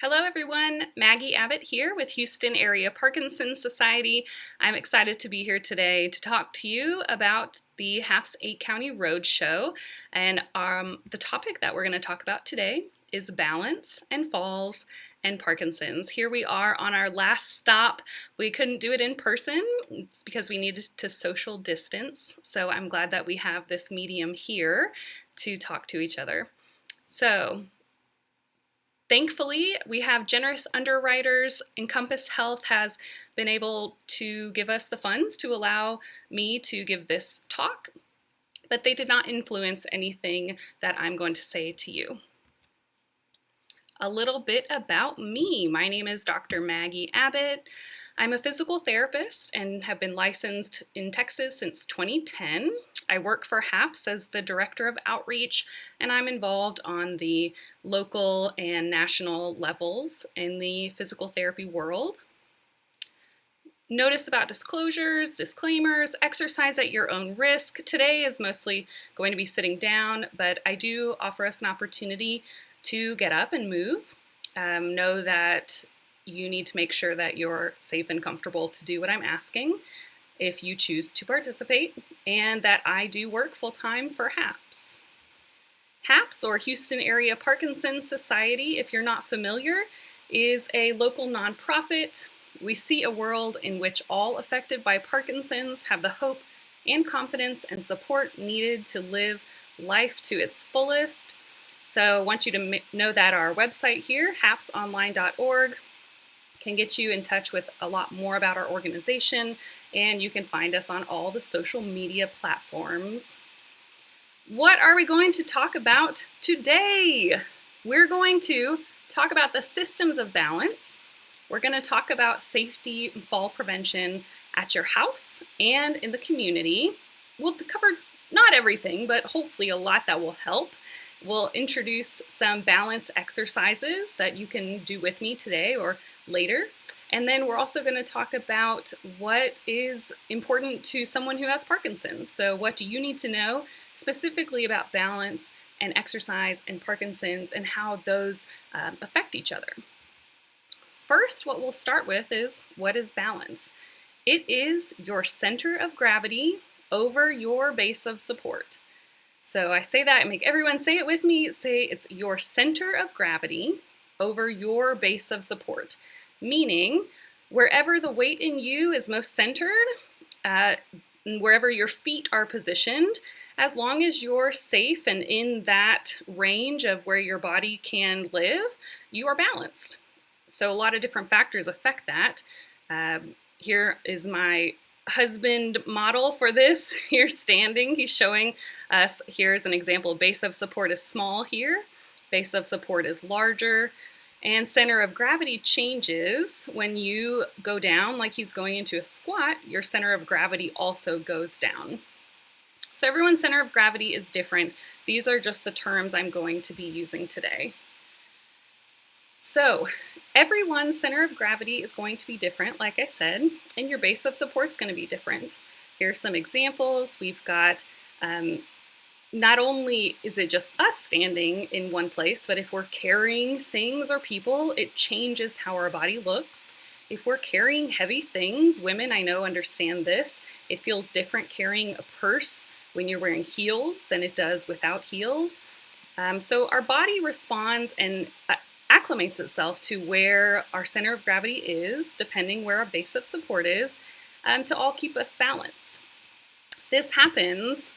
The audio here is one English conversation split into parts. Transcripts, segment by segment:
Hello everyone, Maggie Abbott here with Houston Area Parkinsons Society. I'm excited to be here today to talk to you about the HAPS 8 County Roadshow. And the topic that we're going to talk about today is balance and falls and Parkinson's. Here we are on our last stop. We couldn't do it in person because we needed to social distance. So I'm glad that we have this medium here to talk to each other. So, thankfully, we have generous underwriters. Encompass Health has been able to give us the funds to allow me to give this talk, but they did not influence anything that I'm going to say to you. A little bit about me. My name is Dr. Maggie Abbott. I'm a physical therapist and have been licensed in Texas since 2010. I work for HAPS as the Director of Outreach, and I'm involved on the local and national levels in the physical therapy world. Notice about disclosures, disclaimers, exercise at your own risk. Today is mostly going to be sitting down, but I do offer us an opportunity to get up and move. Know that you need to make sure that you're safe and comfortable to do what I'm asking if you choose to participate, and that I do work full-time for HAPS. HAPS, or Houston Area Parkinsons Society, if you're not familiar, is a local nonprofit. We see a world in which all affected by Parkinson's have the hope and confidence and support needed to live life to its fullest. So I want you to know that our website here, hapsonline.org, can get you in touch with a lot more about our organization, and you can find us on all the social media platforms. What are we going to talk about today? We're going to talk about the systems of balance. We're going to talk about safety and fall prevention at your house and in the community. We'll cover not everything, but hopefully a lot that will help. We'll introduce some balance exercises that you can do with me today or later. And then we're also going to talk about what is important to someone who has Parkinson's. So what do you need to know specifically about balance and exercise and Parkinson's and how those affect each other? First, what we'll start with is, what is balance? It is your center of gravity over your base of support. So I say that and make everyone say it with me. Say it's your center of gravity over your base of support, meaning wherever the weight in you is most centered, wherever your feet are positioned, as long as you're safe and in that range of where your body can live, you are balanced. So a lot of different factors affect that. Here is my husband model for this. Here standing, he's showing us, here's an example. Base of support is small here, base of support is larger, and center of gravity changes when you go down, like he's going into a squat, your center of gravity also goes down. So everyone's center of gravity is different. These are just the terms I'm going to be using today. So everyone's center of gravity is going to be different, like I said, and your base of support is going to be different. Here's some examples. We've got not only is it just us standing in one place, but if we're carrying things or people, it changes how our body looks. If we're carrying heavy things, women I know understand this. It feels different carrying a purse when you're wearing heels than it does without heels. So our body responds and acclimates itself to where our center of gravity is, depending where our base of support is, to all keep us balanced. This happens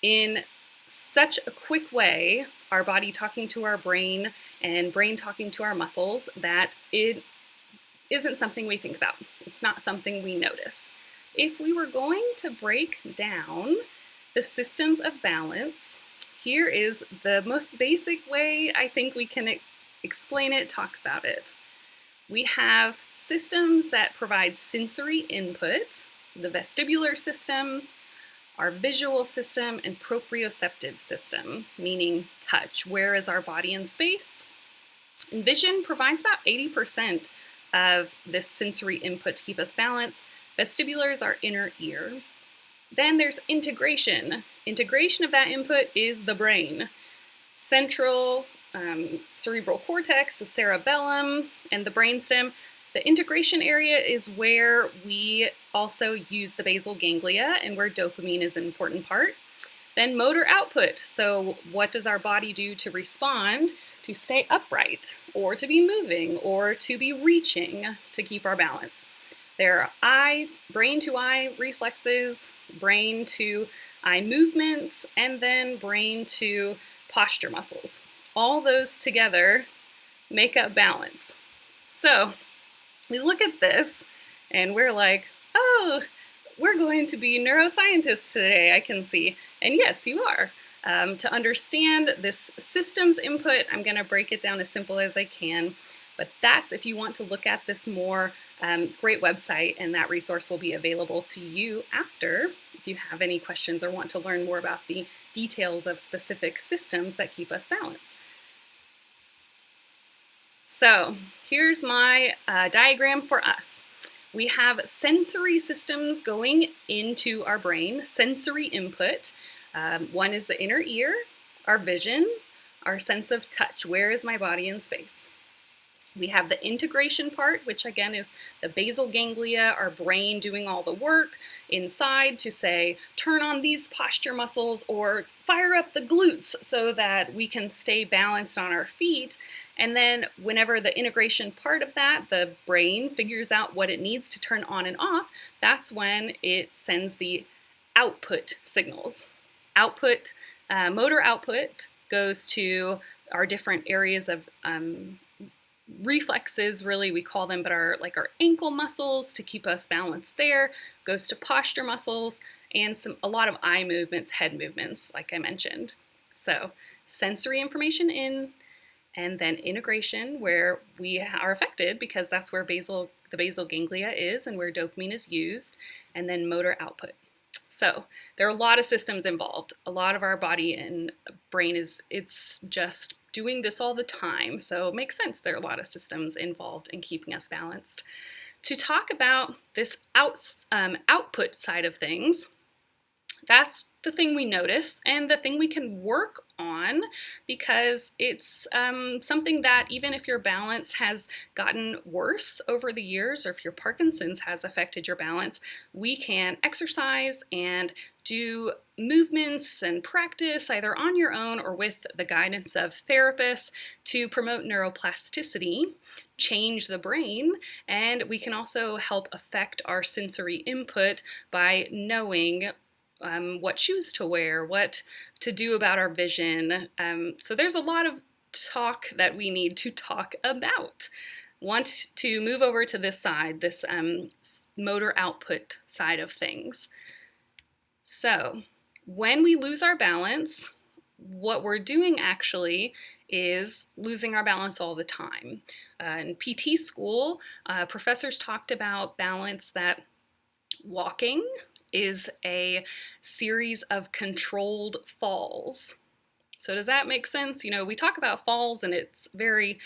in such a quick way, our body talking to our brain and brain talking to our muscles, that it isn't something we think about. It's not something we notice. If we were going to break down the systems of balance, here is the most basic way I think we can explain it, talk about it. We have systems that provide sensory input, the vestibular system, our visual system, and proprioceptive system, meaning touch. Where is our body in space? And vision provides about 80% of this sensory input to keep us balanced. Vestibular is our inner ear. Then there's integration. Integration of that input is the brain. Central cerebral cortex, the cerebellum, and the brainstem. The integration area is where we also use the basal ganglia and where dopamine is an important part. Then motor output. So what does our body do to respond to stay upright or to be moving or to be reaching to keep our balance? There are brain to eye reflexes, brain to eye movements, and then brain to posture muscles. All those together make up balance. So we look at this and we're like, oh, we're going to be neuroscientists today, I can see. And yes, you are. To understand this systems input, I'm going to break it down as simple as I can. But that's, if you want to look at this more, great website, and that resource will be available to you after if you have any questions or want to learn more about the details of specific systems that keep us balanced. So here's my diagram for us. We have sensory systems going into our brain, sensory input. One is the inner ear, our vision, our sense of touch. Where is my body in space? We have the integration part, which again is the basal ganglia, our brain doing all the work inside to say, turn on these posture muscles or fire up the glutes so that we can stay balanced on our feet. And then whenever the integration part of that, the brain figures out what it needs to turn on and off, that's when it sends the output signals. Output, motor output goes to our different areas of reflexes, really we call them, but our ankle muscles to keep us balanced there, goes to posture muscles, and a lot of eye movements, head movements, like I mentioned. So sensory information in, and then integration where we are affected because that's where the basal ganglia is and where dopamine is used, and then motor output. So there are a lot of systems involved. A lot of our body and brain it's just doing this all the time. So it makes sense there are a lot of systems involved in keeping us balanced. To talk about this output side of things, that's the thing we notice and the thing we can work on, because it's something that even if your balance has gotten worse over the years, or if your Parkinson's has affected your balance, we can exercise and do movements and practice either on your own or with the guidance of therapists to promote neuroplasticity, change the brain, and we can also help affect our sensory input by knowing what shoes to wear, what to do about our vision. So there's a lot of talk that we need to talk about. Want to move over to this side, this motor output side of things. So when we lose our balance, what we're doing actually is losing our balance all the time. In PT school, professors talked about balance, that walking is a series of controlled falls. So does that make sense? You know, we talk about falls and it's very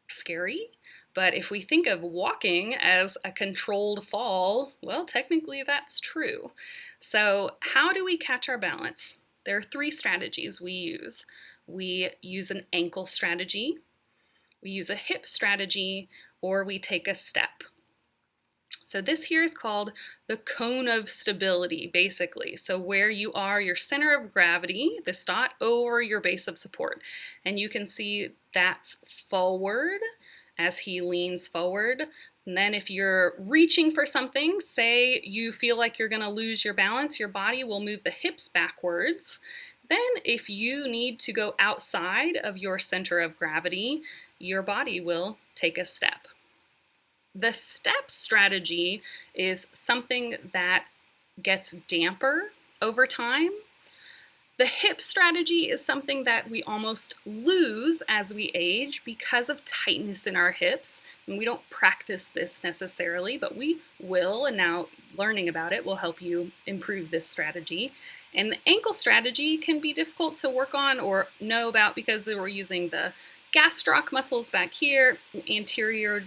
scary, but if we think of walking as a controlled fall, well, technically that's true. So how do we catch our balance? There are 3 strategies we use. We use an ankle strategy, we use a hip strategy, or we take a step. So this here is called the cone of stability, basically. So where you are, your center of gravity, this dot, over your base of support. And you can see that's forward as he leans forward. And then if you're reaching for something, say you feel like you're gonna lose your balance, your body will move the hips backwards. Then if you need to go outside of your center of gravity, your body will take a step. The step strategy is something that gets damper over time. The hip strategy is something that we almost lose as we age because of tightness in our hips. And we don't practice this necessarily, but we will, and now learning about it will help you improve this strategy. And the ankle strategy can be difficult to work on or know about because we're using the gastroc muscles back here, anterior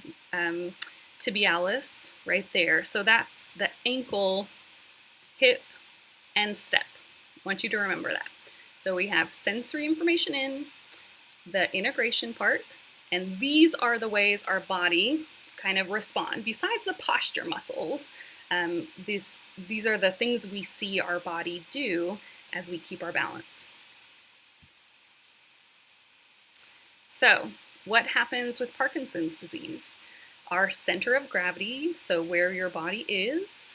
tibialis right there. So that's the ankle, hip, and step. I want you to remember that. So we have sensory information in, the integration part, and these are the ways our body kind of respond. Besides the posture muscles, these are the things we see our body do as we keep our balance. So, what happens with Parkinson's disease? Our center of gravity, so where your body is,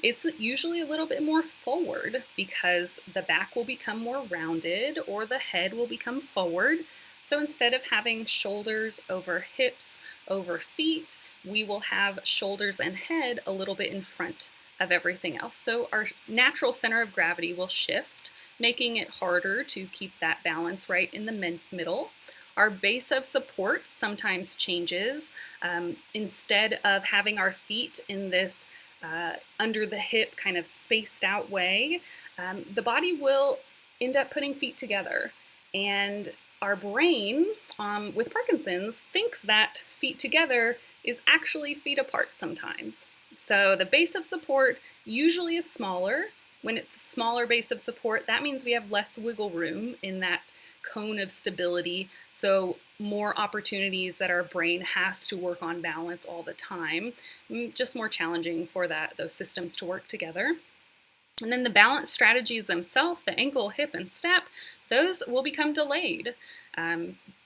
it's usually a little bit more forward because the back will become more rounded or the head will become forward. So instead of having shoulders over hips, over feet, we will have shoulders and head a little bit in front of everything else. So our natural center of gravity will shift, making it harder to keep that balance right in the middle. Our base of support sometimes changes. Instead of having our feet in this under the hip kind of spaced out way, the body will end up putting feet together. And our brain with Parkinson's thinks that feet together is actually feet apart sometimes. So the base of support usually is smaller. When it's a smaller base of support, that means we have less wiggle room in that cone of stability, so more opportunities that our brain has to work on balance all the time, just more challenging for those systems to work together. And then the balance strategies themselves, the ankle, hip, and step, those will become delayed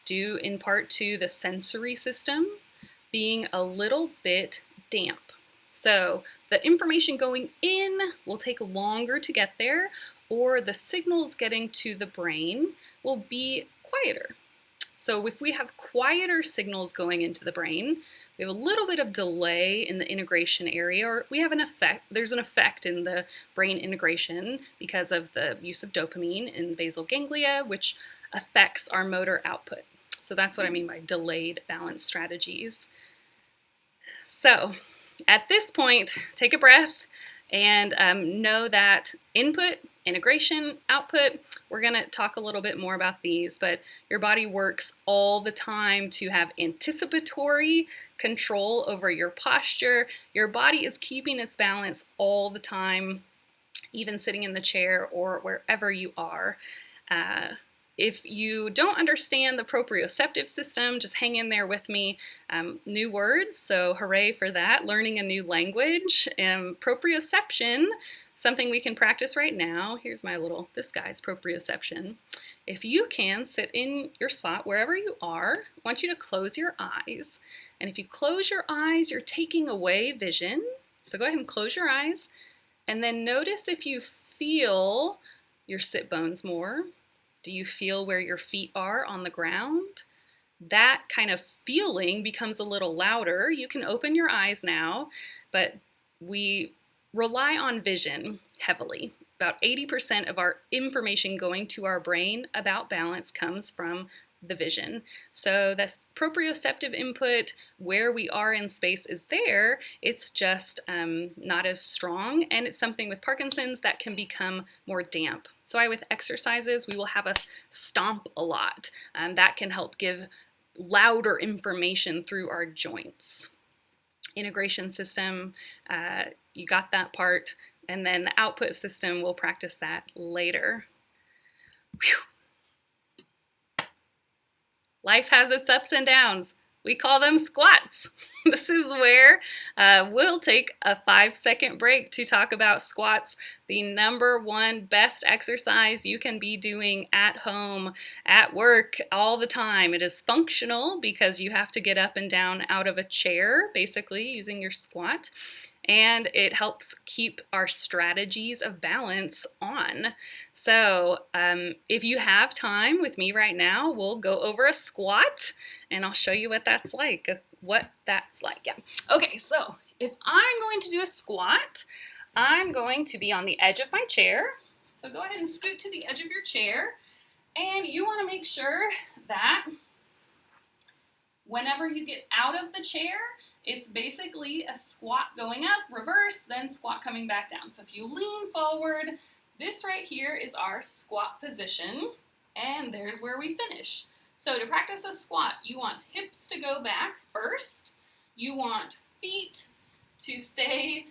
due in part to the sensory system being a little bit damp. So the information going in will take longer to get there, or the signals getting to the brain will be quieter. So if we have quieter signals going into the brain, we have a little bit of delay in the integration area, or we have an effect. There's an effect in the brain integration because of the use of dopamine in basal ganglia, which affects our motor output. So that's what I mean by delayed balance strategies. So at this point, take a breath and know that input, integration, output, we're going to talk a little bit more about these, but your body works all the time to have anticipatory control over your posture. Your body is keeping its balance all the time, even sitting in the chair or wherever you are. If you don't understand the proprioceptive system, just hang in there with me. New words, so hooray for that. Learning a new language. Proprioception, something we can practice right now. Here's this guy's proprioception. If you can sit in your spot wherever you are, I want you to close your eyes. And if you close your eyes, you're taking away vision. So go ahead and close your eyes. And then notice if you feel your sit bones more. Do you feel where your feet are on the ground? That kind of feeling becomes a little louder. You can open your eyes now, but we rely on vision heavily. About 80% of our information going to our brain about balance comes from the vision. So that's proprioceptive input, where we are in space is there, it's just not as strong, and it's something with Parkinson's that can become more damp. So with exercises, we will have us stomp a lot. That can help give louder information through our joints. Integration system, you got that part, and then the output system, we'll practice that later. Whew. Life has its ups and downs. We call them squats. This is where we'll take a 5-second break to talk about squats, the #1 best exercise you can be doing at home, at work, all the time. It is functional because you have to get up and down out of a chair, basically using your squat. And it helps keep our strategies of balance on. So if you have time with me right now, we'll go over a squat and I'll show you what that's like. Yeah. Okay, so if I'm going to do a squat, I'm going to be on the edge of my chair. So go ahead and scoot to the edge of your chair. And you want to make sure that whenever you get out of the chair, it's basically a squat going up, reverse, then squat coming back down. So if you lean forward, this right here is our squat position, and there's where we finish. So to practice a squat, you want hips to go back first. You want feet to stay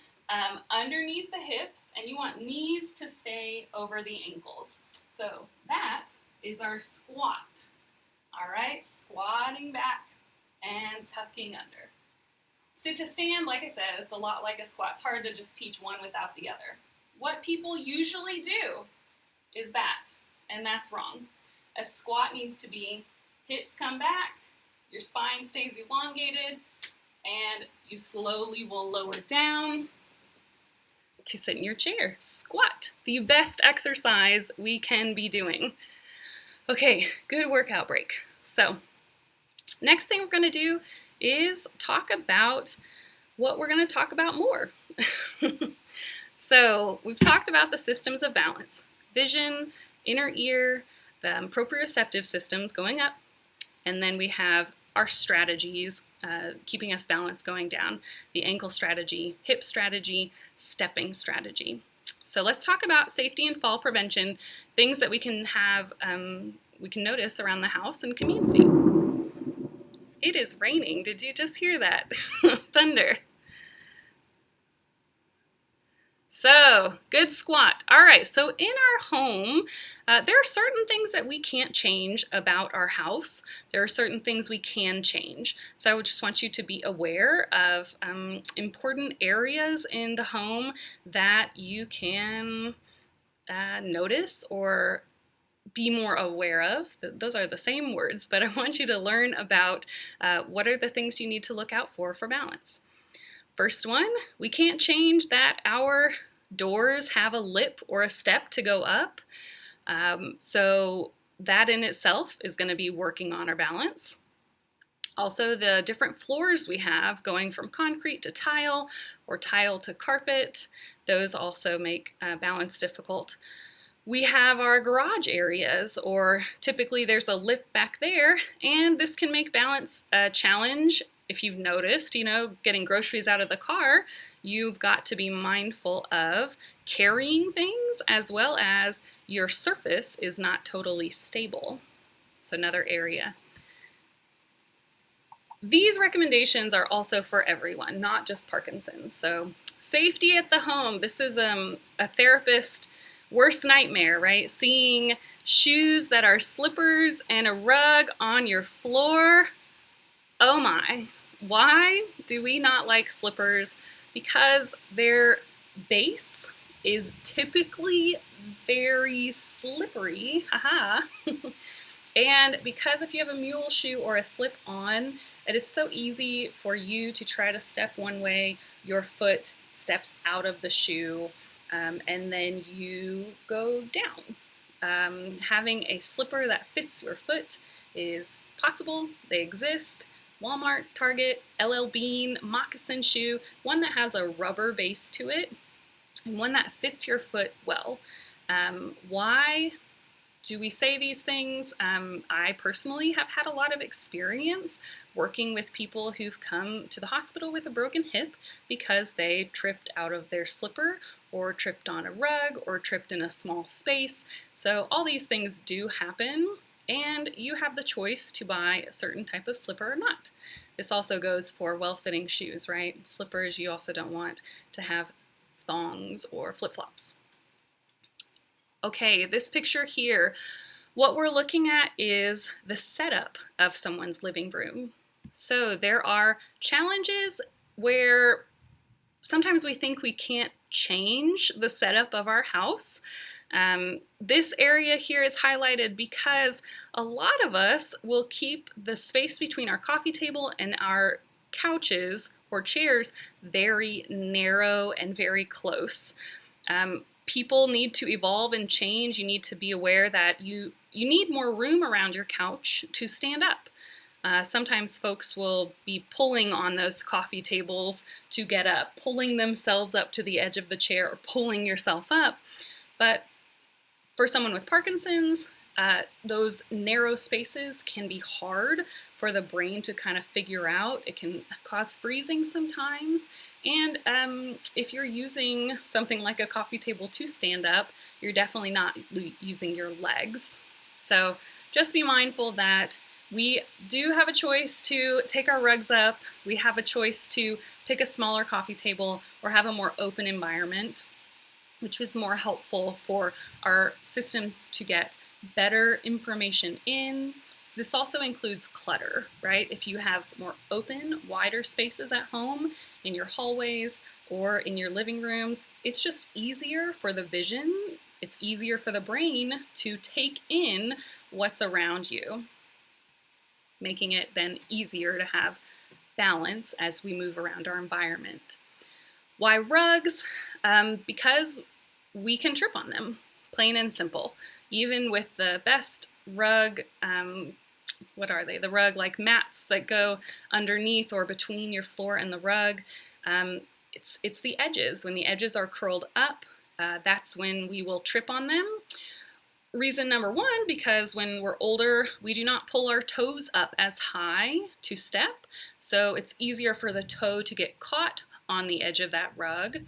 underneath the hips, and you want knees to stay over the ankles. So that is our squat. All right, squatting back and tucking under. Sit to stand, like I said, it's a lot like a squat. It's hard to just teach one without the other. What people usually do is that, and that's wrong. A squat needs to be hips come back, your spine stays elongated, and you slowly will lower down to sit in your chair. Squat, the best exercise we can be doing. Okay, good workout break. So, next thing we're going to do is talk about what we're going to talk about more. So, we've talked about the systems of balance: vision, inner ear, the proprioceptive systems going up, and then we have our strategies keeping us balanced going down: the ankle strategy, hip strategy, stepping strategy. So let's talk about safety and fall prevention, things that we can have, we can notice around the house and community. It is raining. Did you just hear that? Thunder. So, good squat. All right, so in our home, there are certain things that we can't change about our house. There are certain things we can change. So I would just want you to be aware of important areas in the home that you can notice or be more aware of. Those are the same words, but I want you to learn about what are the things you need to look out for balance. First one, we can't change that our doors have a lip or a step to go up. So that in itself is going to be working on our balance. Also, the different floors we have going from concrete to tile or tile to carpet, those also make balance difficult. We have our garage areas, or typically there's a lip back there, and this can make balance a challenge. If you've noticed, getting groceries out of the car, you've got to be mindful of carrying things as well as your surface is not totally stable. It's another area. These recommendations are also for everyone, not just Parkinson's. So safety at the home. This is a therapist's worst nightmare, right? Seeing shoes that are slippers and a rug on your floor. Oh my. Why do we not like slippers? Because their base is typically very slippery, haha. And because if you have a mule shoe or a slip-on, it is so easy for you to try to step one way, your foot steps out of the shoe, and then you go down. Having a slipper that fits your foot is possible. They exist. Walmart, Target, LL Bean, moccasin shoe, one that has a rubber base to it, and one that fits your foot well. Why do we say these things? I personally have had a lot of experience working with people who've come to the hospital with a broken hip because they tripped out of their slipper or tripped on a rug or tripped in a small space. So all these things do happen, and you have the choice to buy a certain type of slipper or not. This also goes for well-fitting shoes, right? Slippers, you also don't want to have thongs or flip-flops. Okay, this picture here, what we're looking at is the setup of someone's living room. So there are challenges where sometimes we think we can't change the setup of our house. This area here is highlighted because a lot of us will keep the space between our coffee table and our couches or chairs very narrow and very close. People need to evolve and change. You need to be aware that you need more room around your couch to stand up. Sometimes folks will be pulling on those coffee tables to get up, pulling themselves up to the edge of the chair or pulling yourself up. But for someone with Parkinson's, those narrow spaces can be hard for the brain to kind of figure out. It can cause freezing sometimes. And if you're using something like a coffee table to stand up, you're definitely not using your legs. So just be mindful that we do have a choice to take our rugs up. We have a choice to pick a smaller coffee table or have a more open environment, which is more helpful for our systems to get better information in. So This also includes clutter, right? If you have more open, wider spaces at home, in your hallways or in your living rooms, it's just easier for the vision, it's easier for the brain to take in what's around you, making it then easier to have balance as we move around our environment. Why rugs? Because we can trip on them, plain and simple. Even with the best rug, what are they? The rug like mats that go underneath or between your floor and the rug. It's the edges. When the edges are curled up, that's when we will trip on them. Reason number one, because when we're older, we do not pull our toes up as high to step, so it's easier for the toe to get caught on the edge of that rug.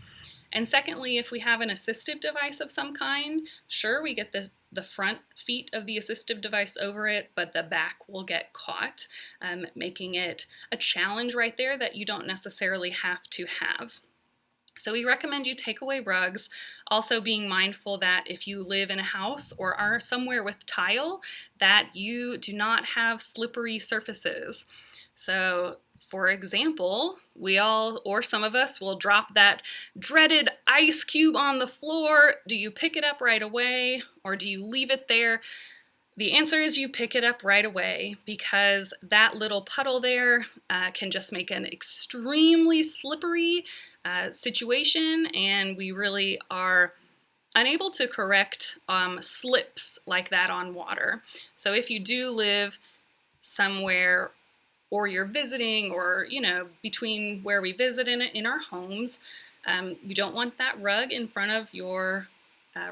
And secondly, if we have an assistive device of some kind, sure, we get the front feet of the assistive device over it, but the back will get caught, making it a challenge right there that you don't necessarily have to have. So we recommend you take away rugs, also being mindful that if you live in a house or are somewhere with tile, that you do not have slippery surfaces. So for example, we all, or some of us, will drop that dreaded ice cube on the floor. Do you pick it up right away or do you leave it there? The answer is you pick it up right away, because that little puddle there can just make an extremely slippery situation, and we really are unable to correct slips like that on water. So if you do live somewhere, or you're visiting, or between where we visit in our homes, you don't want that rug in front of your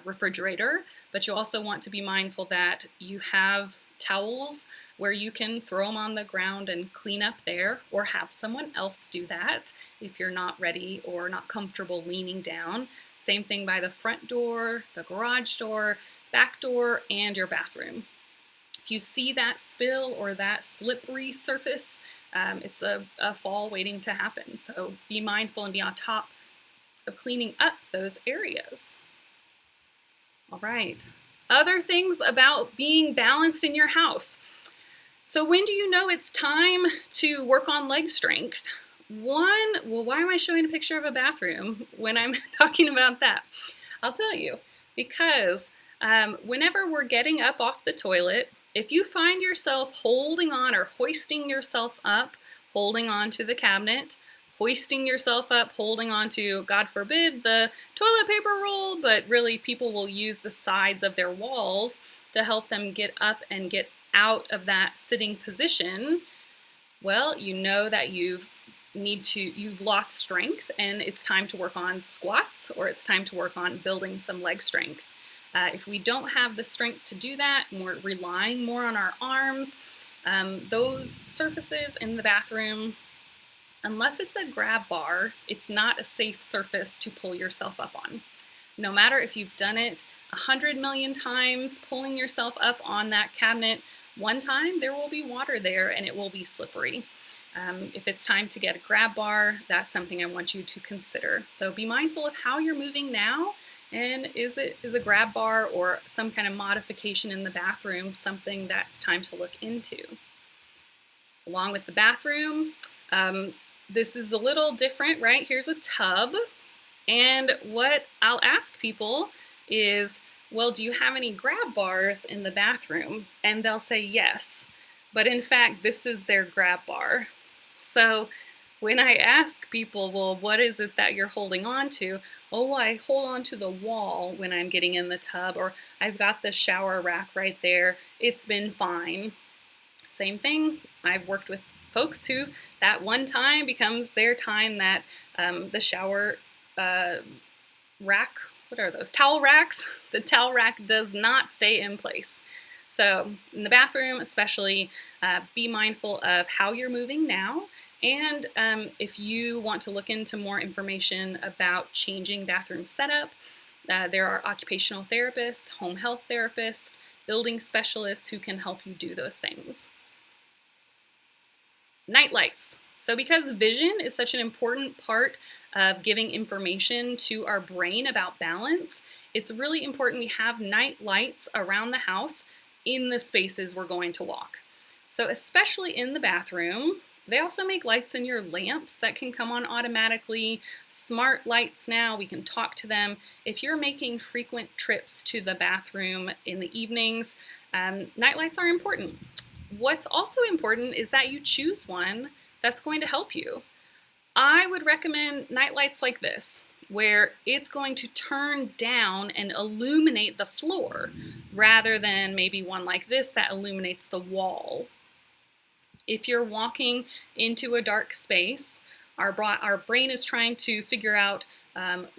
refrigerator, but you also want to be mindful that you have towels where you can throw them on the ground and clean up there, or have someone else do that if you're not ready or not comfortable leaning down. Same thing by the front door, the garage door, back door, and your bathroom. If you see that spill or that slippery surface, it's a fall waiting to happen. So be mindful and be on top of cleaning up those areas. All right, other things about being balanced in your house. So when do you know it's time to work on leg strength? Why am I showing a picture of a bathroom when I'm talking about that? I'll tell you, because whenever we're getting up off the toilet, if you find yourself holding on or hoisting yourself up, holding on to the cabinet, hoisting yourself up, holding on to, God forbid, the toilet paper roll, but really people will use the sides of their walls to help them get up and get out of that sitting position, well, you know that you've lost strength and it's time to work on squats, or it's time to work on building some leg strength. If we don't have the strength to do that, and we're relying more on our arms, those surfaces in the bathroom, unless it's a grab bar, it's not a safe surface to pull yourself up on. No matter if you've done it 100 million times, pulling yourself up on that cabinet one time, there will be water there and it will be slippery. If it's time to get a grab bar, that's something I want you to consider. So be mindful of how you're moving now, and is a grab bar or some kind of modification in the bathroom something that's time to look into. Along with the bathroom, this is a little different, right? Here's a tub, and what I'll ask people is, well, do you have any grab bars in the bathroom? And they'll say yes, but in fact, this is their grab bar. So when I ask people, well, what is it that you're holding on to? Oh, I hold on to the wall when I'm getting in the tub, or I've got the shower rack right there. It's been fine. Same thing. I've worked with folks who that one time becomes their time that the shower rack, what are those? Towel racks. The towel rack does not stay in place. So in the bathroom especially, be mindful of how you're moving now. And if you want to look into more information about changing bathroom setup, there are occupational therapists, home health therapists, building specialists who can help you do those things. Night lights. So because vision is such an important part of giving information to our brain about balance, it's really important we have night lights around the house in the spaces we're going to walk. So especially in the bathroom, they also make lights in your lamps that can come on automatically. Smart lights now, we can talk to them. If you're making frequent trips to the bathroom in the evenings, night lights are important. What's also important is that you choose one that's going to help you. I would recommend night lights like this, where it's going to turn down and illuminate the floor, rather than maybe one like this that illuminates the wall. If you're walking into a dark space, our brain is trying to figure out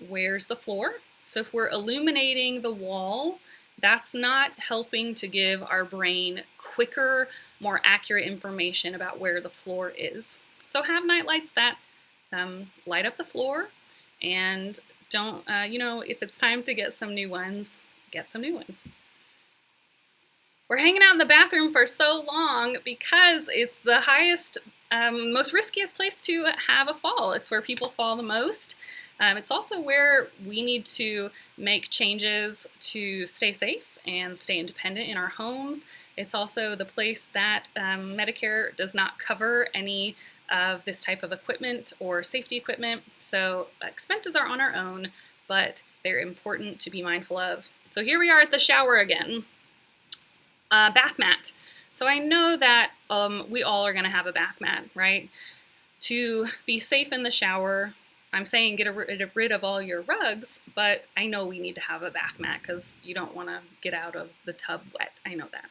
where's the floor. So if we're illuminating the wall, that's not helping to give our brain quicker, more accurate information about where the floor is. So have night lights that light up the floor, and don't, if it's time to get some new ones, get some new ones. We're hanging out in the bathroom for so long because it's the highest, most riskiest place to have a fall. It's where people fall the most. It's also where we need to make changes to stay safe and stay independent in our homes. It's also the place that Medicare does not cover any of this type of equipment or safety equipment. So expenses are on our own, but they're important to be mindful of. So here we are at the shower again. Bath mat. So I know that we all are going to have a bath mat, right? To be safe in the shower, I'm saying get rid of all your rugs, but I know we need to have a bath mat because you don't want to get out of the tub wet. I know that.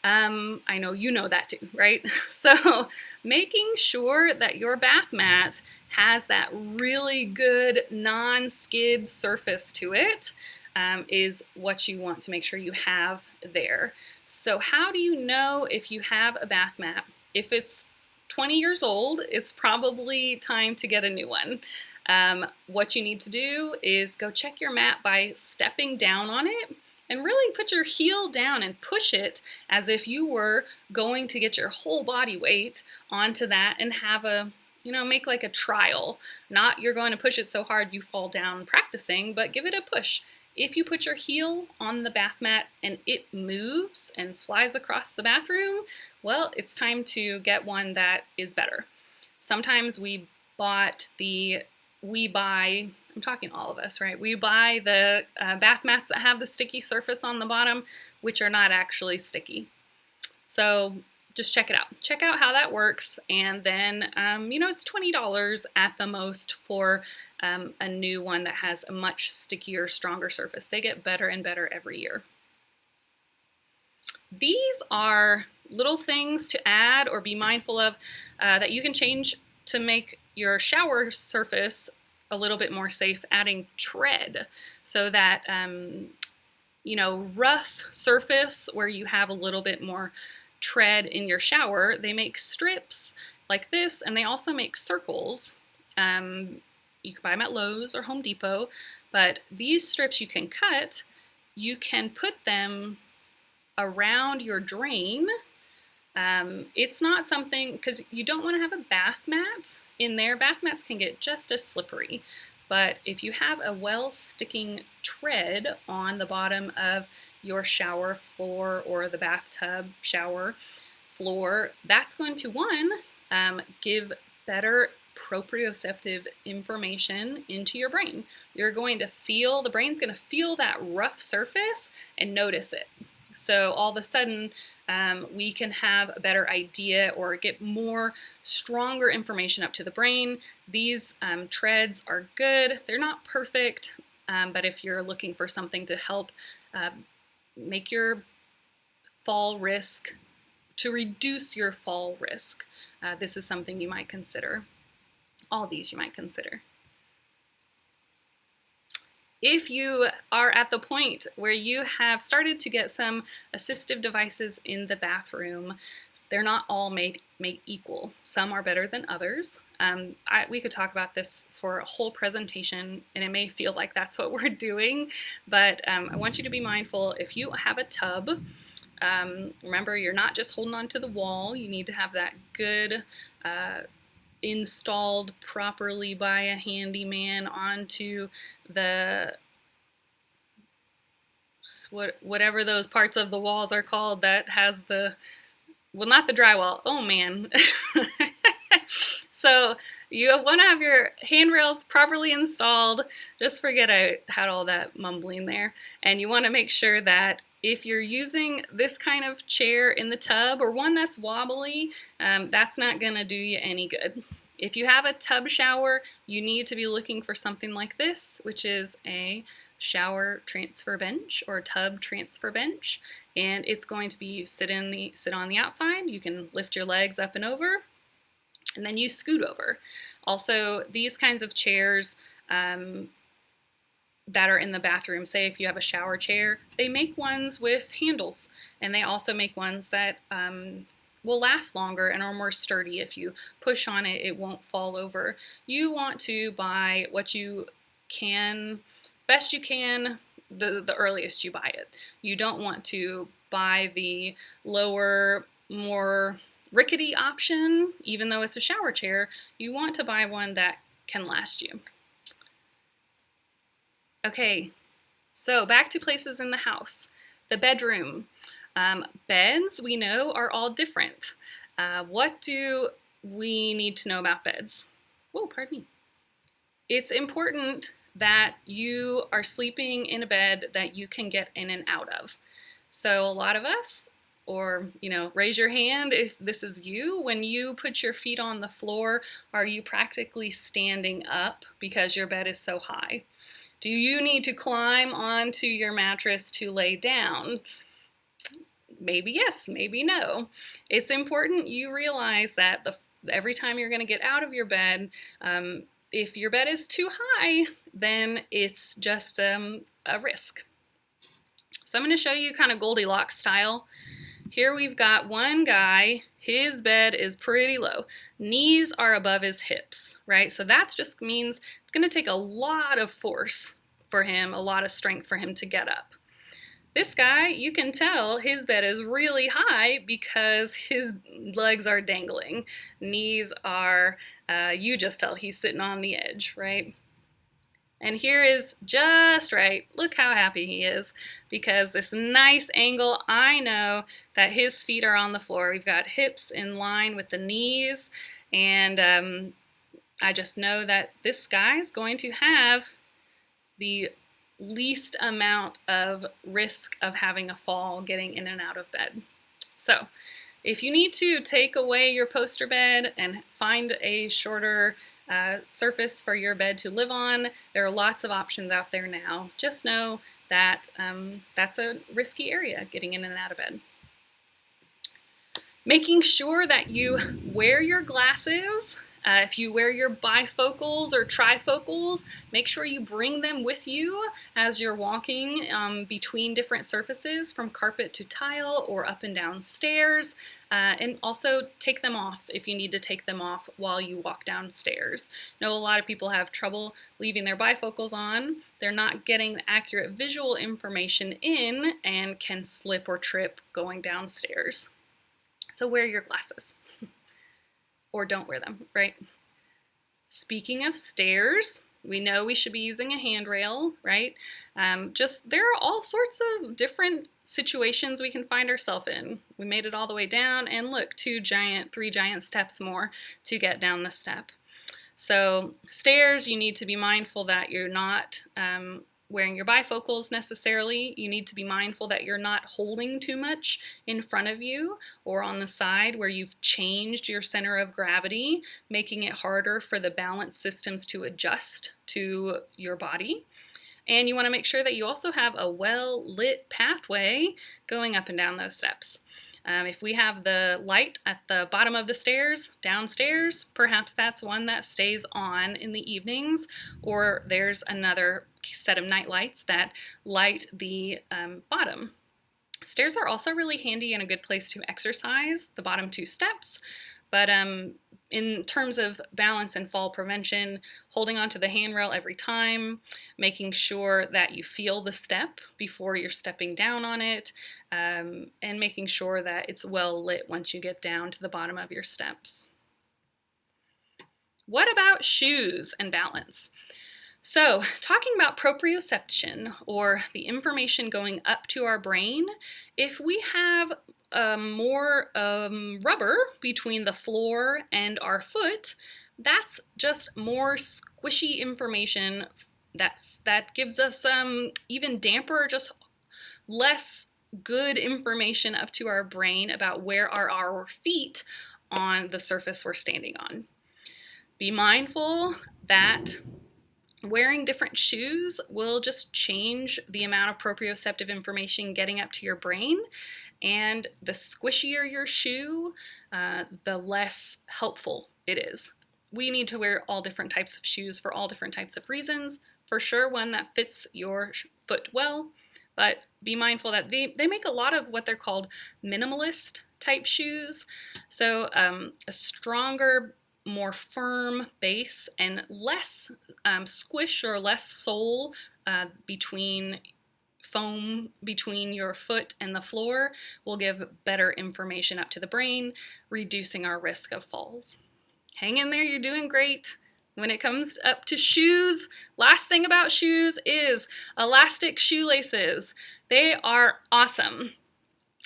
I know you know that too, right? So making sure that your bath mat has that really good non-skid surface to it is what you want to make sure you have there. So how do you know if you have a bath mat? If it's 20 years old, it's probably time to get a new one. What you need to do is go check your mat by stepping down on it and really put your heel down and push it as if you were going to get your whole body weight onto that and have a, make like a trial. Not you're going to push it so hard you fall down practicing, but give it a push. If you put your heel on the bath mat and it moves and flies across the bathroom, well, it's time to get one that is better. Sometimes I'm talking all of us, right? We buy the bath mats that have the sticky surface on the bottom, which are not actually sticky. So just check it out. Check out how that works. And then, it's $20 at the most for a new one that has a much stickier, stronger surface. They get better and better every year. These are little things to add or be mindful of that you can change to make your shower surface a little bit more safe, adding tread so that, rough surface where you have a little bit more tread in your shower, they make strips like this, and they also make circles. You can buy them at Lowe's or Home Depot, but these strips you can cut, you can put them around your drain. It's not something, because you don't want to have a bath mat in there. Bath mats can get just as slippery, but if you have a well-sticking tread on the bottom of your shower floor or the bathtub shower floor, that's going to, give better proprioceptive information into your brain. The brain's going to feel that rough surface and notice it. So all of a sudden, we can have a better idea or get more stronger information up to the brain. These treads are good. They're not perfect, but if you're looking for something to help make your fall risk, to reduce your fall risk, this is something you might consider. All these you might consider. If you are at the point where you have started to get some assistive devices in the bathroom, they're not all made equal. Some are better than others. We could talk about this for a whole presentation, and it may feel like that's what we're doing, but I want you to be mindful. If you have a tub, remember, you're not just holding on to the wall. You need to have that good installed properly by a handyman onto the whatever those parts of the walls are called that has the well, not the drywall. Oh man. So you want to have your handrails properly installed. Just forget I had all that mumbling there. And you want to make sure that if you're using this kind of chair in the tub or one that's wobbly, that's not going to do you any good. If you have a tub shower, you need to be looking for something like this, which is a shower transfer bench or tub transfer bench. And it's going to be you sit on the outside. You can lift your legs up and over, and then you scoot over. Also, these kinds of chairs that are in the bathroom, say if you have a shower chair, they make ones with handles, and they also make ones that will last longer and are more sturdy. If you push on it, it won't fall over. You want to buy what you can, best you can, the earliest you buy it. You don't want to buy the lower, more rickety option, even though it's a shower chair. You want to buy one that can last you. Okay, so back to places in the house. The bedroom. Beds, we know, are all different. What do we need to know about beds? Oh, pardon me. It's important that you are sleeping in a bed that you can get in and out of. So a lot of us, or, raise your hand if this is you. When you put your feet on the floor, are you practically standing up because your bed is so high? Do you need to climb onto your mattress to lay down? Maybe yes, maybe no. It's important you realize that every time you're going to get out of your bed, if your bed is too high, then it's just a risk. So I'm going to show you kind of Goldilocks style. Here we've got one guy, his bed is pretty low. Knees are above his hips, right? So that just means it's going to take a lot of force for him, a lot of strength for him to get up. This guy, you can tell his bed is really high because his legs are dangling. Knees are, you just tell he's sitting on the edge, right? And here is just right. Look how happy he is because this nice angle, I know that his feet are on the floor. We've got hips in line with the knees, and I just know that this guy is going to have the least amount of risk of having a fall getting in and out of bed. So if you need to take away your poster bed and find a shorter surface for your bed to live on, there are lots of options out there now. Just know that that's a risky area, getting in and out of bed. Making sure that you wear your glasses. If you wear your bifocals or trifocals, make sure you bring them with you as you're walking between different surfaces, from carpet to tile or up and down stairs. And also take them off if you need to take them off while you walk downstairs. I know a lot of people have trouble leaving their bifocals on. They're not getting accurate visual information in and can slip or trip going downstairs. So wear your glasses. Or don't wear them, right? Speaking of stairs, we know we should be using a handrail, right? There are all sorts of different situations we can find ourselves in. We made it all the way down, and look, 3 giant steps more to get down the step. So stairs, you need to be mindful that you're not wearing your bifocals necessarily. You need to be mindful that you're not holding too much in front of you or on the side where you've changed your center of gravity, making it harder for the balance systems to adjust to your body. And you want to make sure that you also have a well-lit pathway going up and down those steps. If we have the light at the bottom of the stairs, downstairs, perhaps that's one that stays on in the evenings, or there's another set of night lights that light the bottom. Stairs are also really handy and a good place to exercise, the bottom 2 steps, but in terms of balance and fall prevention, holding onto the handrail every time, making sure that you feel the step before you're stepping down on it, and making sure that it's well lit once you get down to the bottom of your steps. What about shoes and balance? So, talking about proprioception, or the information going up to our brain, if we have more rubber between the floor and our foot, that's just more squishy information that gives us even damper, just less good information up to our brain about where are our feet on the surface we're standing on. Be mindful that wearing different shoes will just change the amount of proprioceptive information getting up to your brain, and the squishier your shoe, the less helpful it is. We need to wear all different types of shoes for all different types of reasons. For sure, one that fits your foot well, but be mindful that they make a lot of what they're called minimalist type shoes. So a stronger, more firm base and less squish or less sole between foam between your foot and the floor will give better information up to the brain, reducing our risk of falls. Hang in there, you're doing great. When it comes up to shoes, last thing about shoes is elastic shoelaces. They are awesome.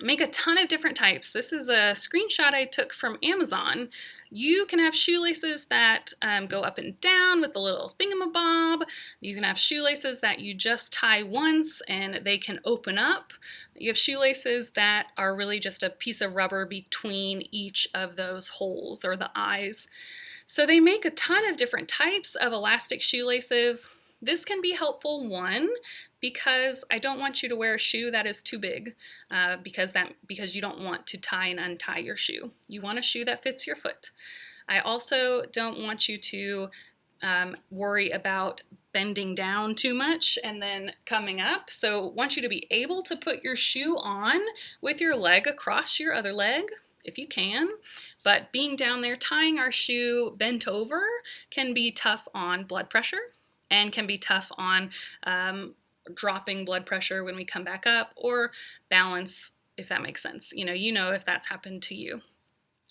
Make a ton of different types. This is a screenshot I took from Amazon. You can have shoelaces that go up and down with a little thingamabob. You can have shoelaces that you just tie once and they can open up. You have shoelaces that are really just a piece of rubber between each of those holes or the eyes. So they make a ton of different types of elastic shoelaces. This can be helpful, one, because I don't want you to wear a shoe that is too big because you don't want to tie and untie your shoe. You want a shoe that fits your foot. I also don't want you to worry about bending down too much and then coming up. So I want you to be able to put your shoe on with your leg across your other leg, if you can. But being down there, tying our shoe bent over can be tough on blood pressure and can be tough on dropping blood pressure when we come back up, or balance, if that makes sense. You know if that's happened to you.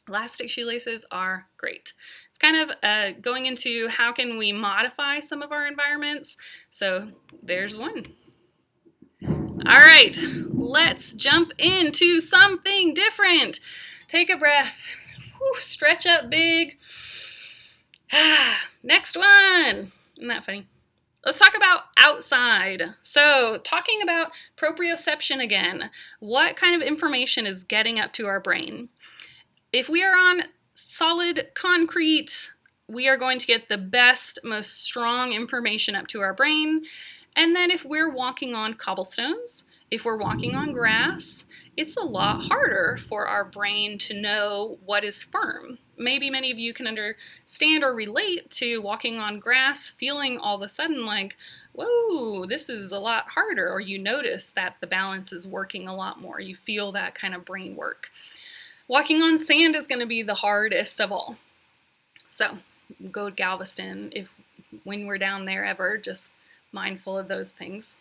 Elastic shoelaces are great. It's kind of going into how can we modify some of our environments. So there's one. All right, let's jump into something different. Take a breath. Whew, stretch up big. Next one. Isn't that funny? Let's talk about outside. So talking about proprioception again. What kind of information is getting up to our brain? If we are on solid concrete, we are going to get the best, most strong information up to our brain. And then if we're walking on cobblestones, if we're walking on grass, it's a lot harder for our brain to know what is firm. Maybe many of you can understand or relate to walking on grass, feeling all of a sudden like, whoa, this is a lot harder, or you notice that the balance is working a lot more. You feel that kind of brain work. Walking on sand is going to be the hardest of all. So go to Galveston when we're down there ever, just mindful of those things.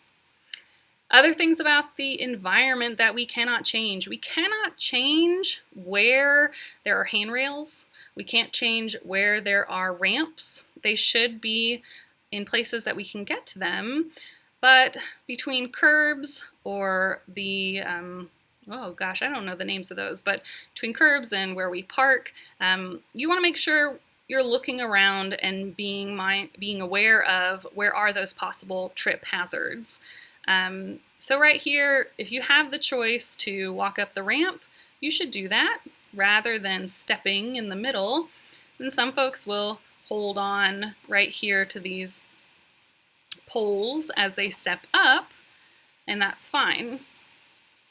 Other things about the environment that we cannot change. We cannot change where there are handrails. We can't change where there are ramps. They should be in places that we can get to them. But between curbs or the, oh gosh, I don't know the names of those, but between curbs and where we park, you want to make sure you're looking around and being aware of where are those possible trip hazards. So right here, if you have the choice to walk up the ramp, you should do that rather than stepping in the middle. And some folks will hold on right here to these poles as they step up, and that's fine.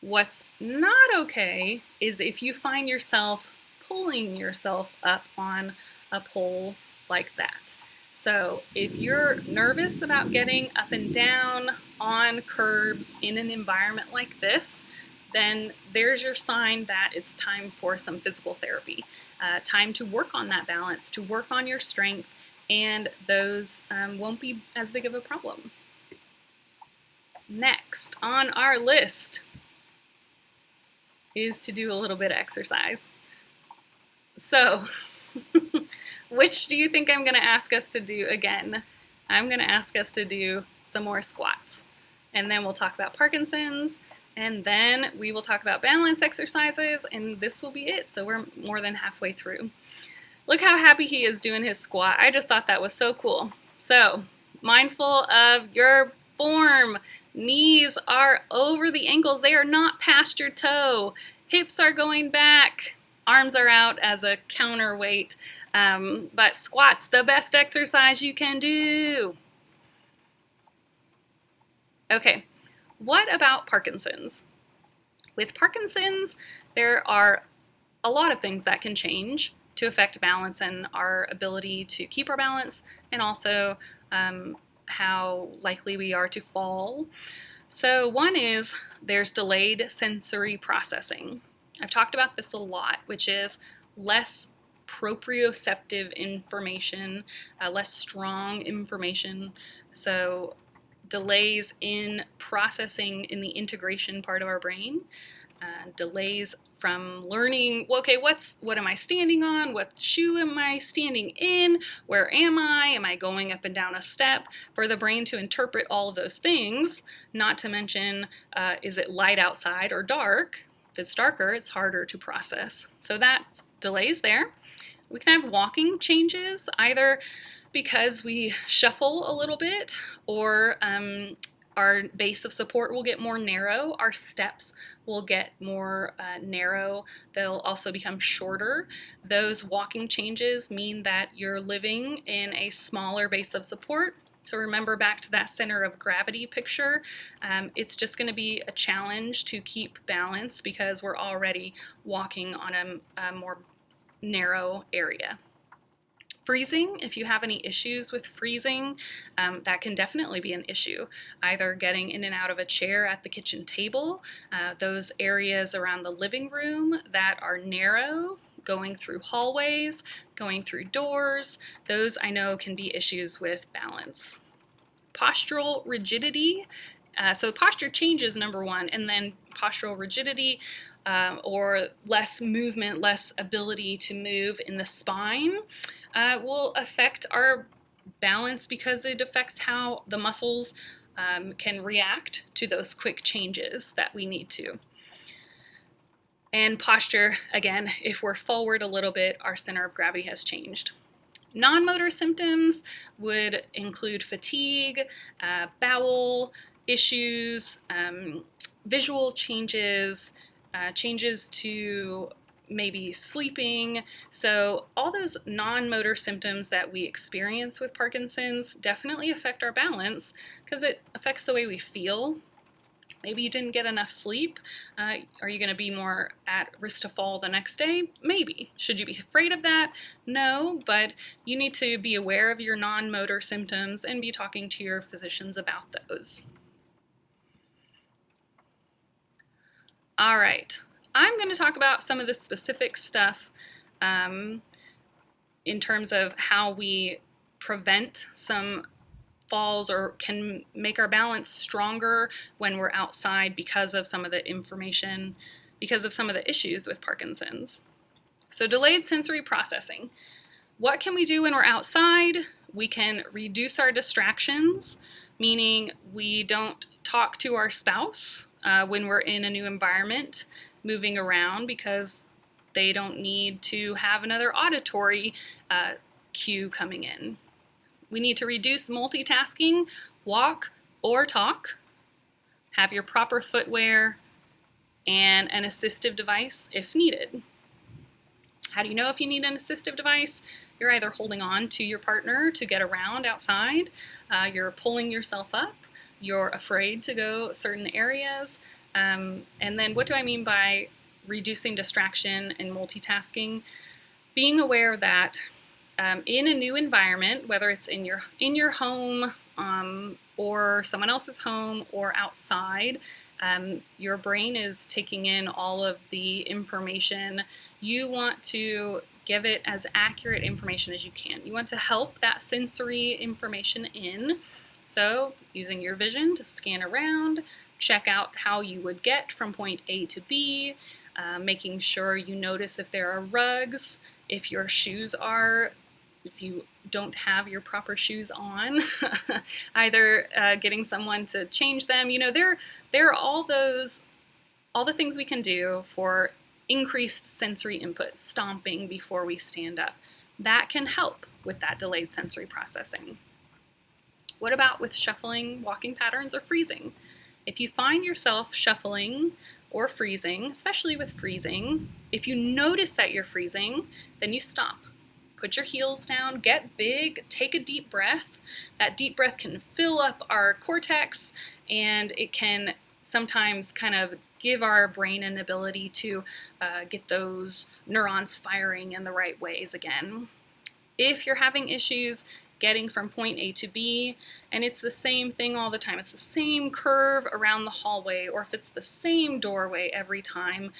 What's not okay is if you find yourself pulling yourself up on a pole like that. So if you're nervous about getting up and down on curbs in an environment like this, then there's your sign that it's time for some physical therapy. Time to work on that balance, to work on your strength, and those won't be as big of a problem. Next on our list is to do a little bit of exercise. So which do you think I'm going to ask us to do again? I'm going to ask us to do some more squats. And then we'll talk about Parkinson's, And then we will talk about balance exercises, and this will be it. So we're more than halfway through. Look how happy he is doing his squat. I just thought that was so cool. So, mindful of your form. Knees are over the ankles. They are not past your toe. Hips are going back. Arms are out as a counterweight. But squats, the best exercise you can do. Okay, what about Parkinson's? With Parkinson's, there are a lot of things that can change to affect balance and our ability to keep our balance, and also how likely we are to fall. So one is there's delayed sensory processing. I've talked about this a lot, which is less proprioceptive information, less strong information. So delays in processing in the integration part of our brain, delays from learning, okay, what am I standing on? What shoe am I standing in? Where am I? Am I going up and down a step? For the brain to interpret all of those things, not to mention, is it light outside or dark? If it's darker, it's harder to process. So that delays there. We can have walking changes, either because we shuffle a little bit, or our base of support will get more narrow, our steps will get more narrow, they'll also become shorter. Those walking changes mean that you're living in a smaller base of support. So remember back to that center of gravity picture, it's just going to be a challenge to keep balance because we're already walking on a more narrow area. Freezing, if you have any issues with freezing, that can definitely be an issue. Either getting in and out of a chair at the kitchen table, those areas around the living room that are narrow, going through hallways, going through doors, those I know can be issues with balance. Postural rigidity, so posture changes, number one, and then postural rigidity, or less movement, less ability to move in the spine, will affect our balance because it affects how the muscles can react to those quick changes that we need to. And posture, again, if we're forward a little bit, our center of gravity has changed. Non-motor symptoms would include fatigue, bowel issues, visual changes, changes to maybe sleeping. So all those non-motor symptoms that we experience with Parkinson's definitely affect our balance because it affects the way we feel. Maybe you didn't get enough sleep. Are you going to be more at risk to fall the next day? Maybe. Should you be afraid of that? No, but you need to be aware of your non-motor symptoms and be talking to your physicians about those. All right, I'm going to talk about some of the specific stuff in terms of how we prevent some falls or can make our balance stronger when we're outside because of some of the information, because of some of the issues with Parkinson's. So delayed sensory processing. What can we do when we're outside? We can reduce our distractions, meaning we don't talk to our spouse when we're in a new environment, moving around, because they don't need to have another auditory cue coming in. We need to reduce multitasking, walk or talk, have your proper footwear, and an assistive device if needed. How do you know if you need an assistive device? You're either holding on to your partner to get around outside, you're pulling yourself up, you're afraid to go certain areas, and then what do I mean by reducing distraction and multitasking? Being aware that in a new environment, whether it's in your home or someone else's home or outside, your brain is taking in all of the information. You want to give it as accurate information as you can. You want to help that sensory information in. So using your vision to scan around, check out how you would get from point A to B, making sure you notice if there are rugs, if your shoes are, if you don't have your proper shoes on, either getting someone to change them. You know, there are all those all the things we can do for increased sensory input, stomping before we stand up. That can help with that delayed sensory processing. What about with shuffling, walking patterns, or freezing? If you find yourself shuffling or freezing, especially with freezing, if you notice that you're freezing, then you stop. Put your heels down, get big, take a deep breath. That deep breath can fill up our cortex, and it can sometimes kind of give our brain an ability to get those neurons firing in the right ways again. If you're having issues getting from point A to B, and it's the same thing all the time, it's the same curve around the hallway, or if it's the same doorway every time,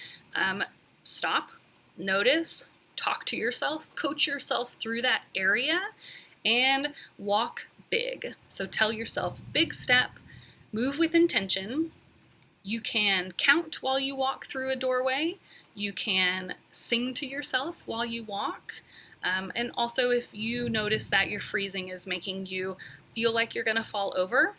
stop, notice, talk to yourself, coach yourself through that area, and walk big. So tell yourself, big step, move with intention. You can count while you walk through a doorway. You can sing to yourself while you walk. And also, if you notice that your freezing is making you feel like you're going to fall over,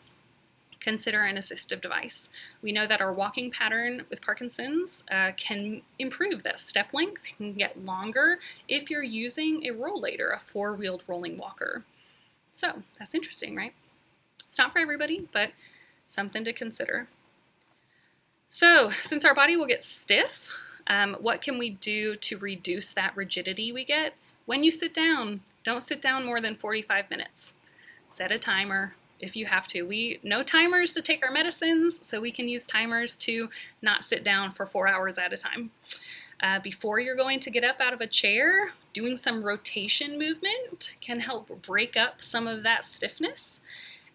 consider an assistive device. We know that our walking pattern with Parkinson's can improve. That step length can get longer if you're using a rollator, a four-wheeled rolling walker. So that's interesting, right? It's not for everybody, but something to consider. So since our body will get stiff, what can we do to reduce that rigidity we get? When you sit down, don't sit down more than 45 minutes. Set a timer if you have to. We know timers to take our medicines, so we can use timers to not sit down for 4 hours at a time. Before you're going to get up out of a chair, doing some rotation movement can help break up some of that stiffness.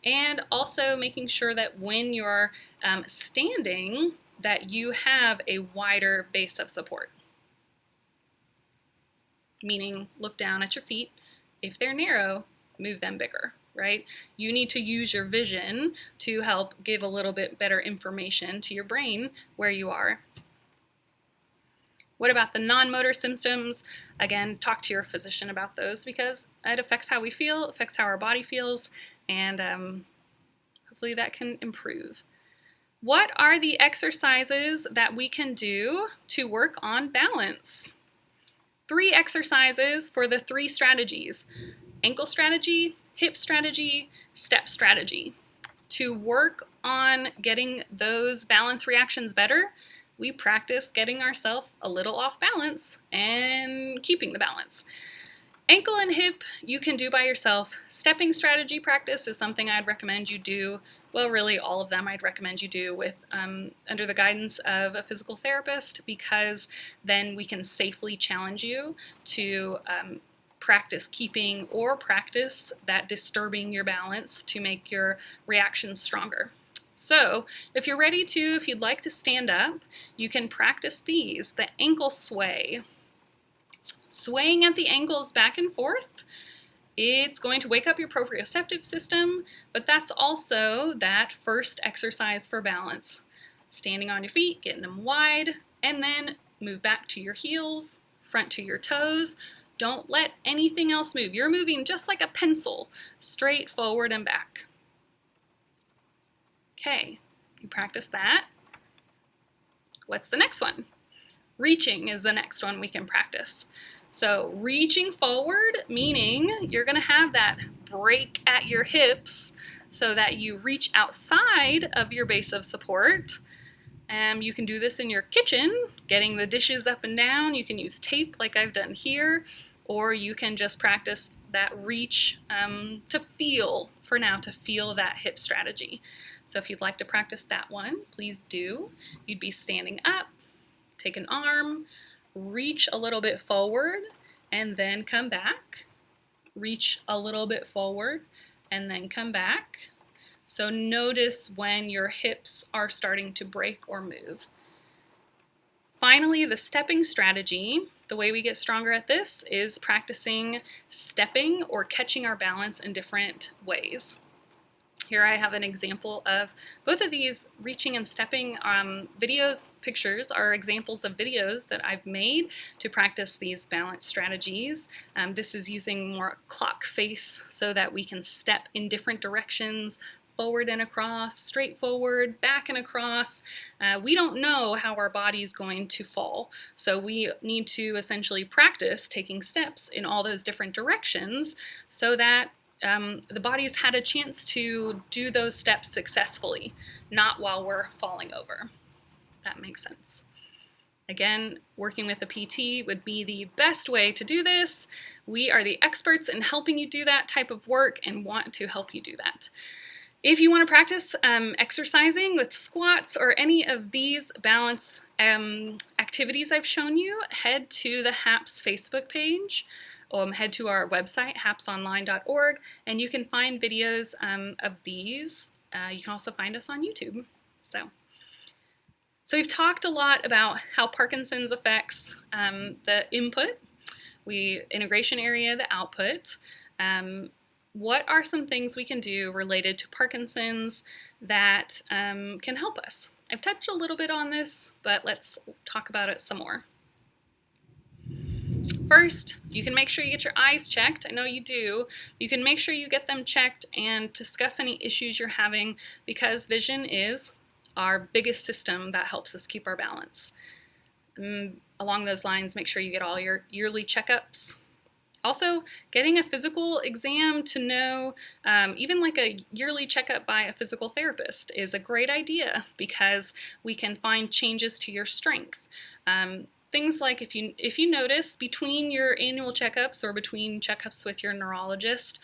And also making sure that when you're standing, that you have a wider base of support. Meaning, look down at your feet. If they're narrow, move them bigger, right? You need to use your vision to help give a little bit better information to your brain where you are. What about the non-motor symptoms? Again, talk to your physician about those, because it affects how we feel, affects how our body feels, and hopefully that can improve. What are the exercises that we can do to work on balance? 3 exercises for the 3 strategies: ankle strategy, hip strategy, step strategy. To work on getting those balance reactions better, we practice getting ourselves a little off balance and keeping the balance. Ankle and hip you can do by yourself. Stepping strategy practice is something I'd recommend you do. Well, really all of them I'd recommend you do with under the guidance of a physical therapist, because then we can safely challenge you to practice keeping or practice that disturbing your balance to make your reactions stronger. So if you're ready to, if you'd like to stand up, you can practice these. The ankle sway. Swaying at the ankles back and forth. It's going to wake up your proprioceptive system, but that's also that first exercise for balance. Standing on your feet, getting them wide, and then move back to your heels, front to your toes. Don't let anything else move. You're moving just like a pencil, straight forward and back. Okay, you practice that. What's the next one? Reaching is the next one we can practice. So reaching forward, meaning you're going to have that break at your hips so that you reach outside of your base of support. You can do this in your kitchen, getting the dishes up and down. You can use tape like I've done here, or you can just practice that reach to feel that hip strategy. So if you'd like to practice that one, please do. You'd be standing up, take an arm, reach a little bit forward, and then come back. Reach a little bit forward, and then come back. So notice when your hips are starting to break or move. Finally, the stepping strategy. The way we get stronger at this is practicing stepping or catching our balance in different ways. Here I have an example of both of these reaching and stepping videos. Pictures are examples of videos that I've made to practice these balance strategies. This is using more clock face so that we can step in different directions forward and across, straight forward, back and across. We don't know how our body's going to fall. So we need to essentially practice taking steps in all those different directions so that the body's had a chance to do those steps successfully, not while we're falling over. That makes sense. Again, working with a PT would be the best way to do this. We are the experts in helping you do that type of work and want to help you do that. If you want to practice exercising with squats or any of these balance activities I've shown you, head to the HAPS Facebook page. Head to our website, hapsonline.org, and you can find videos of these. You can also find us on YouTube. So we've talked a lot about how Parkinson's affects the input, integration area, the output. What are some things we can do related to Parkinson's that can help us? I've touched a little bit on this, but let's talk about it some more. First, you can make sure you get your eyes checked. I know you do. You can make sure you get them checked and discuss any issues you're having, because vision is our biggest system that helps us keep our balance. Along those lines, make sure you get all your yearly checkups. Also, getting a physical exam to know, even like a yearly checkup by a physical therapist is a great idea, because we can find changes to your strength. Things like if you notice between your annual checkups or between checkups with your neurologist,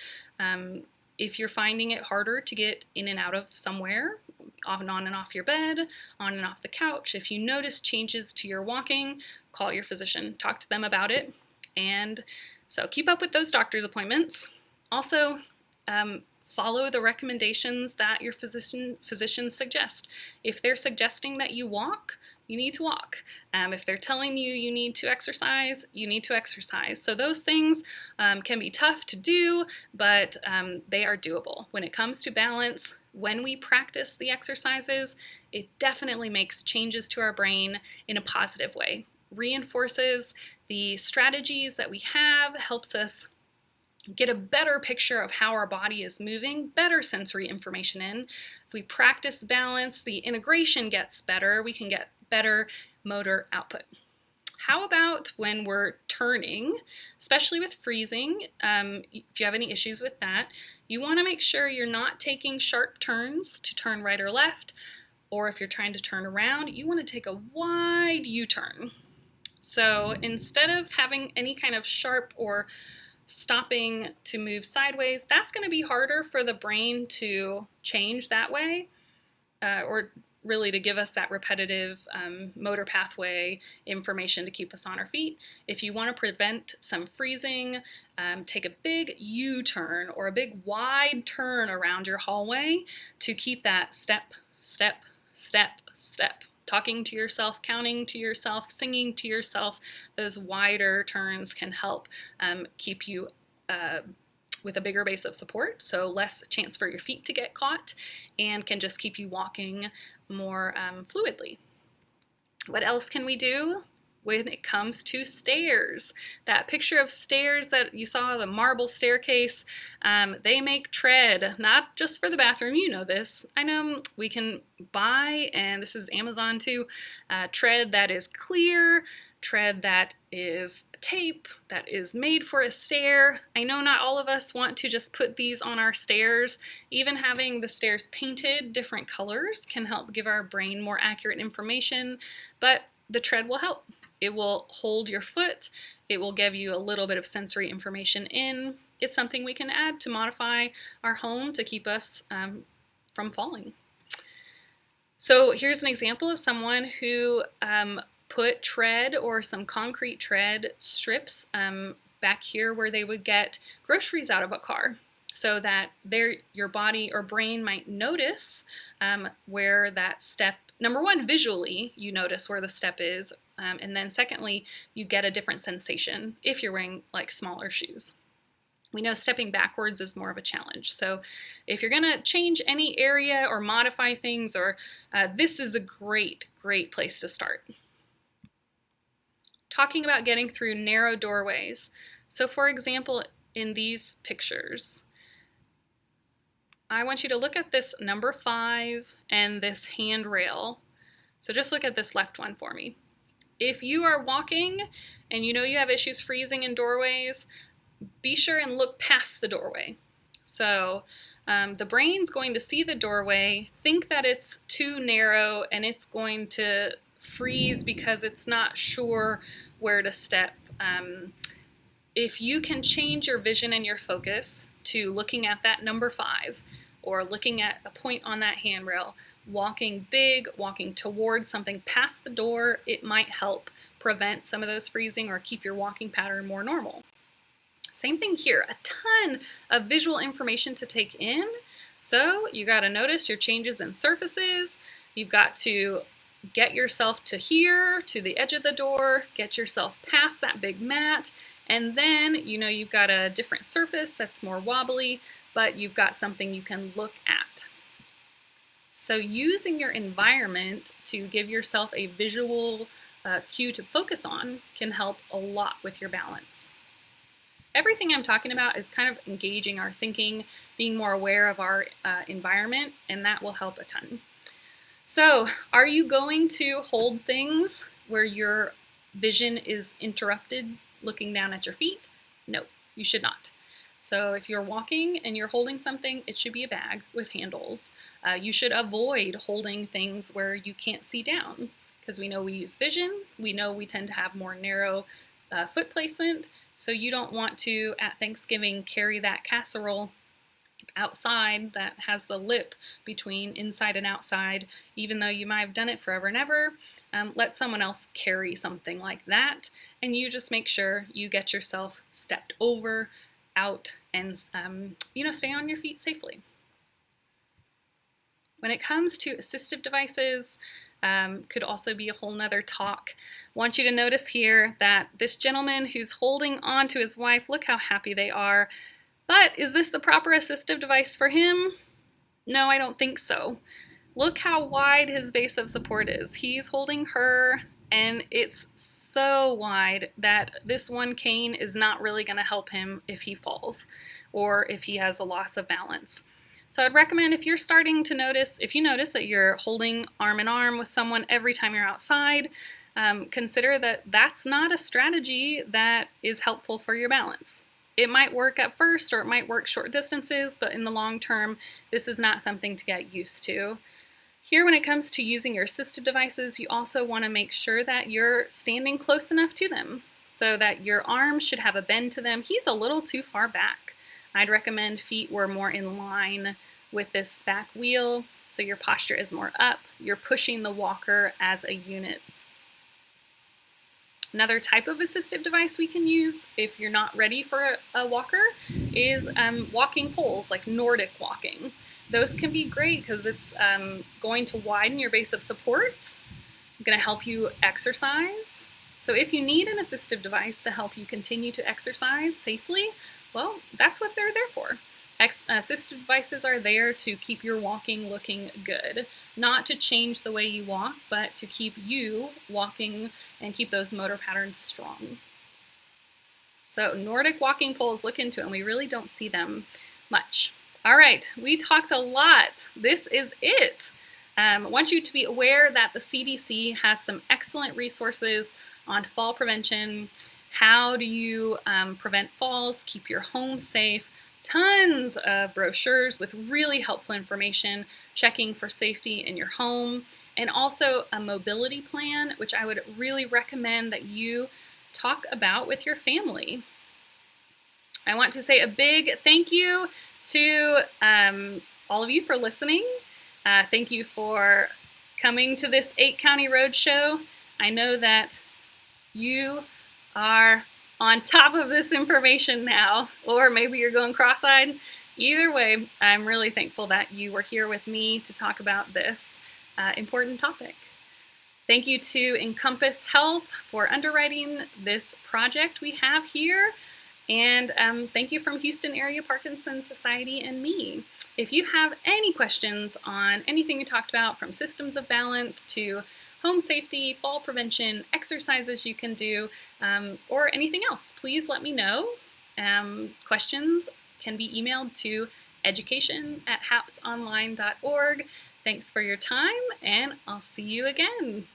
if you're finding it harder to get in and out of somewhere, on and off your bed, on and off the couch, if you notice changes to your walking, call your physician, talk to them about it, and so keep up with those doctor's appointments. Also, follow the recommendations that your physicians suggest. If they're suggesting that you walk, you need to walk. If they're telling you you need to exercise, you need to exercise. So those things can be tough to do, but they are doable. When it comes to balance, when we practice the exercises, it definitely makes changes to our brain in a positive way. Reinforces the strategies that we have, helps us get a better picture of how our body is moving, better sensory information in. If we practice balance, the integration gets better, we can get better motor output. How about when we're turning, especially with freezing? If you have any issues with that, you want to make sure you're not taking sharp turns to turn right or left, or if you're trying to turn around, you want to take a wide U-turn. So instead of having any kind of sharp or stopping to move sideways, that's going to be harder for the brain to change that way, or really to give us that repetitive motor pathway information to keep us on our feet. If you want to prevent some freezing, take a big U-turn or a big wide turn around your hallway to keep that step, step, step, step. Talking to yourself, counting to yourself, singing to yourself. Those wider turns can help keep you with a bigger base of support, so less chance for your feet to get caught, and can just keep you walking more fluidly. What else can we do when it comes to stairs? That picture of stairs that you saw, the marble staircase, they make tread, not just for the bathroom, you know this. I know we can buy, and this is Amazon too, tread that is clear, tread that is tape, that is made for a stair. I know not all of us want to just put these on our stairs. Even having the stairs painted different colors can help give our brain more accurate information, but the tread will help. It will hold your foot. It will give you a little bit of sensory information in. It's something we can add to modify our home to keep us from falling. So here's an example of someone who put tread or some concrete tread strips back here where they would get groceries out of a car, so that your body or brain might notice where that step, number one, visually you notice where the step is, and then secondly, you get a different sensation if you're wearing like smaller shoes. We know stepping backwards is more of a challenge. So if you're gonna change any area or modify things, or this is a great place to start. Talking about getting through narrow doorways. So for example, in these pictures, I want you to look at this number 5 and this handrail. So just look at this left one for me. If you are walking and you know you have issues freezing in doorways, be sure and look past the doorway. So the brain's going to see the doorway, think that it's too narrow, and it's going to freeze because it's not sure where to step. If you can change your vision and your focus to looking at that number 5 or looking at a point on that handrail, walking big, walking towards something past the door, it might help prevent some of those freezing or keep your walking pattern more normal. Same thing here, a ton of visual information to take in. So you got to notice your changes in surfaces. You've got to get yourself to here, to the edge of the door, get yourself past that big mat, and then you've got a different surface that's more wobbly, but you've got something you can look at. So using your environment to give yourself a visual cue to focus on can help a lot with your balance. Everything I'm talking about is kind of engaging our thinking, being more aware of our environment, and that will help a ton. So, are you going to hold things where your vision is interrupted looking down at your feet? No, you should not. So if you're walking and you're holding something, it should be a bag with handles. You should avoid holding things where you can't see down, because we know we use vision. We know we tend to have more narrow foot placement. So you don't want to, at Thanksgiving, carry that casserole outside that has the lip between inside and outside, even though you might have done it forever and ever. Let someone else carry something like that, and you just make sure you get yourself stepped over, out, and stay on your feet safely. When it comes to assistive devices, could also be a whole nother talk. I want you to notice here that this gentleman who's holding on to his wife, look how happy they are. But is this the proper assistive device for him? No, I don't think so. Look how wide his base of support is. He's holding her, and it's so wide that this one cane is not really going to help him if he falls or if he has a loss of balance. So I'd recommend, if you're starting to notice, if you notice that you're holding arm in arm with someone every time you're outside, consider that that's not a strategy that is helpful for your balance. It might work at first, or it might work short distances, but in the long term, this is not something to get used to. Here, when it comes to using your assistive devices, you also want to make sure that you're standing close enough to them so that your arms should have a bend to them. He's a little too far back. I'd recommend feet were more in line with this back wheel, so your posture is more up. You're pushing the walker as a unit. Another type of assistive device we can use if you're not ready for a walker is walking poles, like Nordic walking. Those can be great because it's going to widen your base of support, going to help you exercise. So if you need an assistive device to help you continue to exercise safely, well, that's what they're there for. Assistive devices are there to keep your walking looking good, not to change the way you walk, but to keep you walking and keep those motor patterns strong. So Nordic walking poles, look into them. We really don't see them much. All right, we talked a lot. This is it. I want you to be aware that the CDC has some excellent resources on fall prevention. How do you prevent falls, keep your home safe? Tons of brochures with really helpful information, checking for safety in your home, and also a mobility plan, which I would really recommend that you talk about with your family. I want to say a big thank you to all of you for listening. Thank you for coming to this 8-county roadshow. I know that you are on top of this information now, or maybe you're going cross-eyed. Either way, I'm really thankful that you were here with me to talk about this important topic. Thank you to Encompass Health for underwriting this project we have here. And thank you from Houston Area Parkinsons Society and me. If you have any questions on anything we talked about, from systems of balance to home safety, fall prevention, exercises you can do, or anything else, please let me know. Questions can be emailed to education@hapsonline.org. Thanks for your time, and I'll see you again.